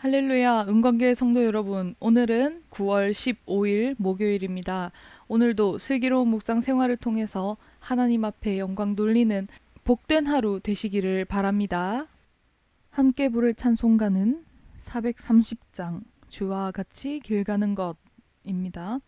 할렐루야, 은광교회 성도 여러분. 오늘은 9월 15일 목요일입니다. 오늘도 슬기로운 묵상 생활을 통해서 하나님 앞에 영광 돌리는 복된 하루 되시기를 바랍니다. 함께 부를 찬송가는 430장 주와 같이 길 가는 것입니다.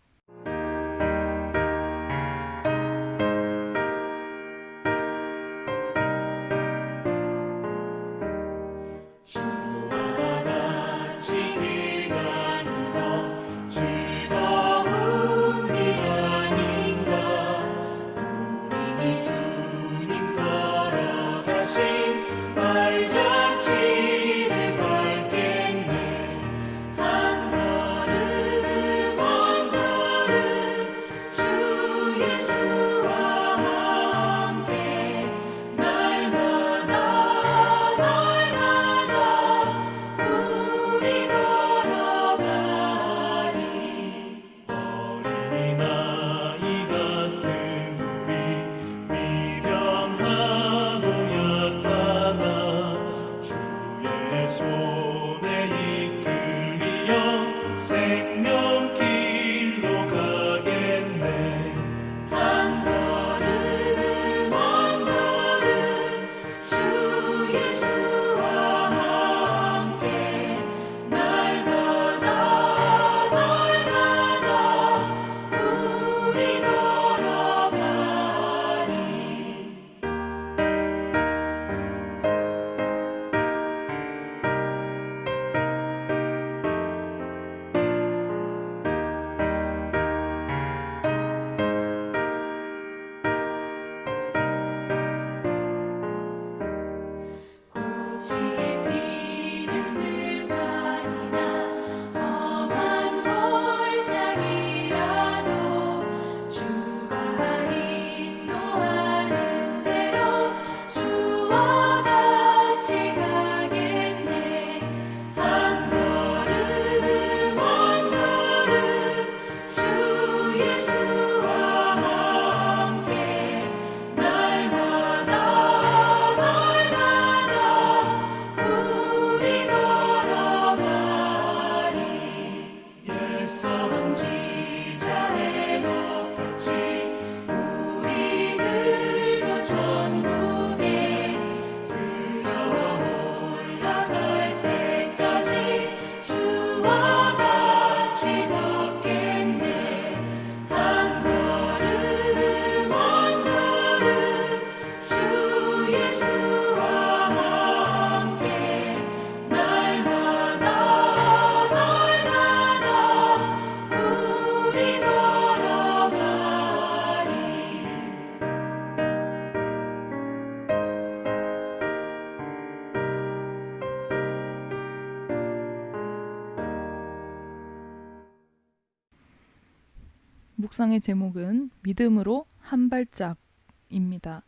묵상의 제목은 믿음으로 한 발짝입니다.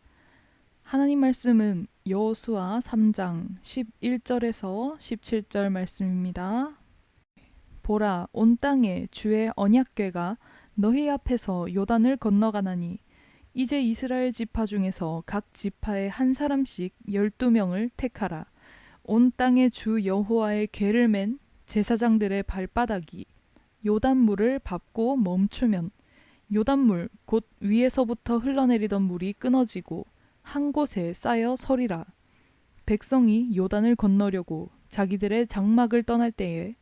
하나님 말씀은 여호수아 3장 11절에서 17절 말씀입니다. 보라, 온 땅에 주의 언약궤가 너희 앞에서 요단을 건너가나니 이제 이스라엘 지파 중에서 각 지파에 한 사람씩 12명을 택하라. 온 땅에 주 여호와의 궤를 맨 제사장들의 발바닥이 요단물을 밟고 멈추면 요단물 곧 위에서부터 흘러내리던 물이 끊어지고 한 곳에 쌓여 서리라. 백성이 요단을 건너려고 자기들의 장막을 떠날 때에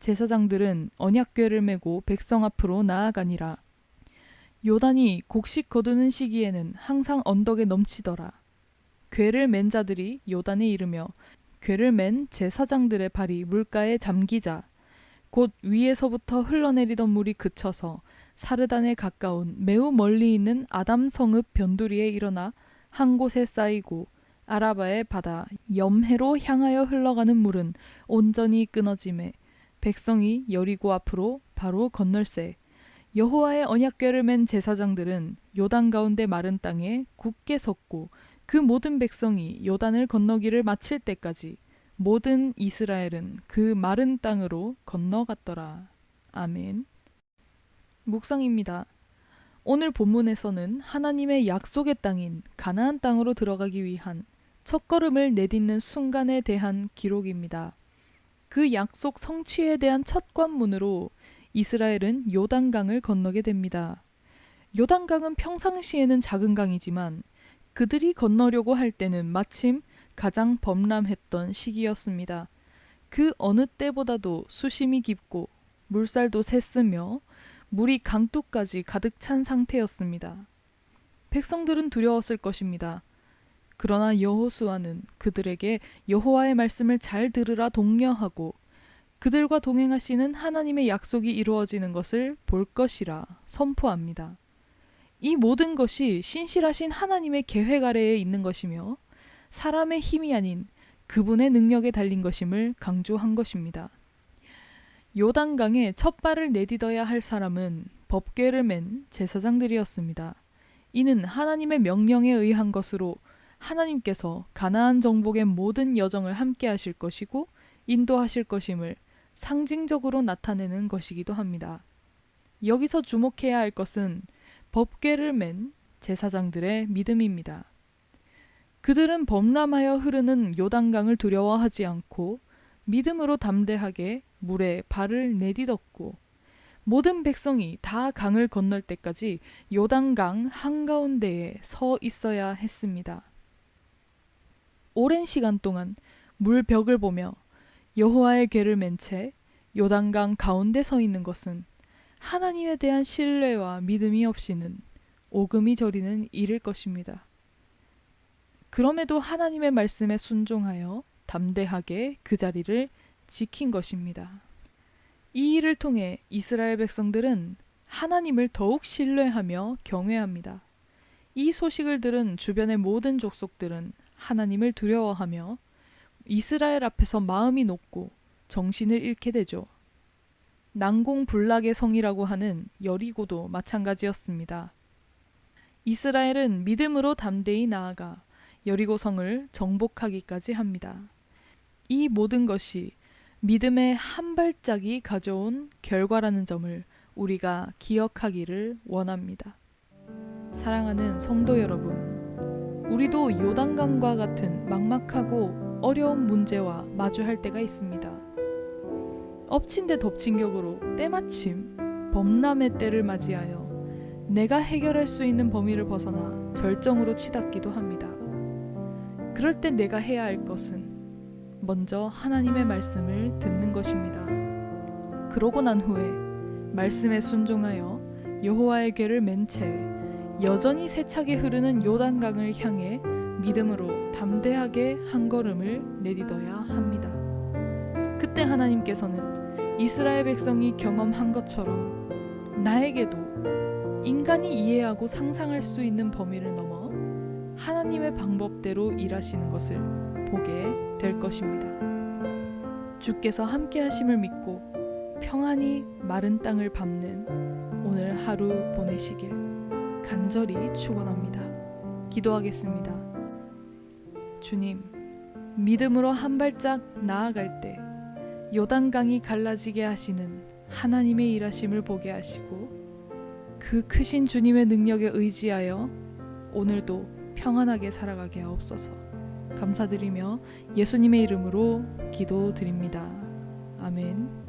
제사장들은 언약궤를 메고 백성 앞으로 나아가니라. 요단이 곡식 거두는 시기에는 항상 언덕에 넘치더라. 궤를 맨 자들이 요단에 이르며 궤를 맨 제사장들의 발이 물가에 잠기자 곧 위에서부터 흘러내리던 물이 그쳐서 사르단에 가까운 매우 멀리 있는 아담 성읍 변두리에 일어나 한 곳에 쌓이고 아라바의 바다 염해로 향하여 흘러가는 물은 온전히 끊어지매 백성이 여리고 앞으로 바로 건널세. 여호와의 언약궤를 맨 제사장들은 요단 가운데 마른 땅에 굳게 섰고 그 모든 백성이 요단을 건너기를 마칠 때까지 모든 이스라엘은 그 마른 땅으로 건너갔더라. 아멘. 묵상입니다. 오늘 본문에서는 하나님의 약속의 땅인 가나안 땅으로 들어가기 위한 첫걸음을 내딛는 순간에 대한 기록입니다. 그 약속 성취에 대한 첫 관문으로 이스라엘은 요단강을 건너게 됩니다. 요단강은 평상시에는 작은 강이지만 그들이 건너려고 할 때는 마침 가장 범람했던 시기였습니다. 그 어느 때보다도 수심이 깊고 물살도 셌으며 물이 강둑까지 가득 찬 상태였습니다. 백성들은 두려웠을 것입니다. 그러나 여호수아는 그들에게 여호와의 말씀을 잘 들으라 독려하고 그들과 동행하시는 하나님의 약속이 이루어지는 것을 볼 것이라 선포합니다. 이 모든 것이 신실하신 하나님의 계획 아래에 있는 것이며 사람의 힘이 아닌 그분의 능력에 달린 것임을 강조한 것입니다. 요단강에 첫 발을 내딛어야 할 사람은 법궤를 맨 제사장들이었습니다. 이는 하나님의 명령에 의한 것으로 하나님께서 가나안 정복의 모든 여정을 함께 하실 것이고 인도하실 것임을 상징적으로 나타내는 것이기도 합니다. 여기서 주목해야 할 것은 법궤를 맨 제사장들의 믿음입니다. 그들은 범람하여 흐르는 요단강을 두려워하지 않고 믿음으로 담대하게 물에 발을 내딛었고 모든 백성이 다 강을 건널 때까지 요단강 한가운데에 서 있어야 했습니다. 오랜 시간 동안 물벽을 보며 여호와의 궤를 맨 채 요단강 가운데 서 있는 것은 하나님에 대한 신뢰와 믿음이 없이는 오금이 저리는 일일 것입니다. 그럼에도 하나님의 말씀에 순종하여 담대하게 그 자리를 지킨 것입니다. 이 일을 통해 이스라엘 백성들은 하나님을 더욱 신뢰하며 경외합니다. 이 소식을 들은 주변의 모든 족속들은 하나님을 두려워하며 이스라엘 앞에서 마음이 높고 정신을 잃게 되죠. 난공불락의 성이라고 하는 여리고도 마찬가지였습니다. 이스라엘은 믿음으로 담대히 나아가 여리고 성을 정복하기까지 합니다. 이 모든 것이 믿음의 한 발짝이 가져온 결과라는 점을 우리가 기억하기를 원합니다. 사랑하는 성도 여러분, 우리도 요단강과 같은 막막하고 어려운 문제와 마주할 때가 있습니다. 엎친 데 덮친 격으로 때마침 범람의 때를 맞이하여 내가 해결할 수 있는 범위를 벗어나 절정으로 치닫기도 합니다. 그럴 때 내가 해야 할 것은 먼저 하나님의 말씀을 듣는 것입니다. 그러고 난 후에 말씀에 순종하여 여호와의 궤를 맨 채 여전히 세차게 흐르는 요단강을 향해 믿음으로 담대하게 한 걸음을 내딛어야 합니다. 그때 하나님께서는 이스라엘 백성이 경험한 것처럼 나에게도 인간이 이해하고 상상할 수 있는 범위를 넘어 하나님의 방법대로 일하시는 것을 보게 될 것입니다. 주께서 함께 하심을 믿고 평안히 마른 땅을 밟는 오늘 하루 보내시길 간절히 축원합니다. 기도하겠습니다. 주님, 믿음으로 한 발짝 나아갈 때 요단강이 갈라지게 하시는 하나님의 일하심을 보게 하시고 그 크신 주님의 능력에 의지하여 오늘도 평안하게 살아가게 하옵소서. 감사드리며 예수님의 이름으로 기도드립니다. 아멘.